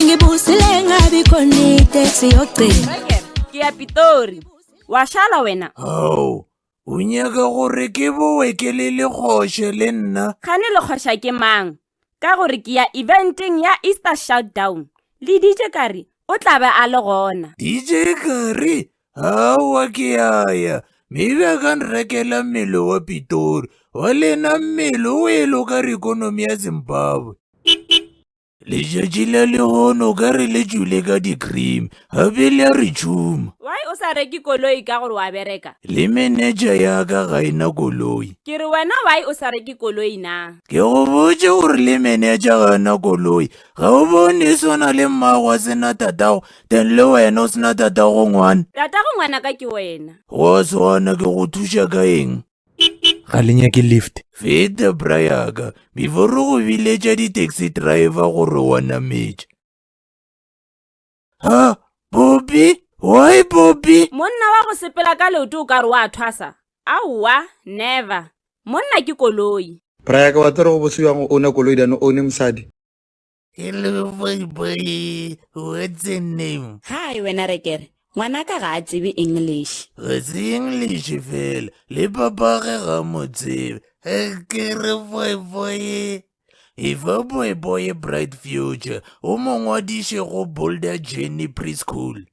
ngibusile ngabi khona itaxi yogcina. Ke ya Pitori. Wa shala wena? Hao, o nyaka gore ke bowe ke le lekgoshe le nna. Khane le khosha ke mang? Ka gore ke ya eventing ya Easter Shutdown. Le DJ Kari, o tla ba a le gona. DJ Kari, hawa ke aya. Maybe ka nrekela mmele wa Pitori. Wa lena mmele o elo ka re ikonomi ya Zimbabwe. Letšatši la lehono ka re le tšule ka di-cream, gape le a re tšhuma. Why o sa reki koloi ka gore wa bereka? Le manager ya ka ga ena koloi. Ke re wena why o sa reki koloi na? Ke go botse gore le manager ga ena koloi. Ga o bone swana le mmago a sena tatago, then le wena o sena tatago ngwana. Tatago ngwana ka ke wena. Go swana ke go thuša ka eng? Ga le nyake lift. Feta brayaka, before go biletša di-taxi driver gore wa nametša. Ha, Bobby? Why Bobby? Monna wa go sepela ka leoto o ka re wa thwasa. Aowa, never. Monna ke koloi. Brayaka wa tere go bosiwang o ne koloi dane o ne mosadi. Hello boy, what's your name? Hi wena rekere. Ngwana ka ga a tsebe English. Ga se English fela, le papa ge ga mo tsebe. Ke re boy. If a boy a bright future, o mo ngwadiše go Boulder Jenny Preschool.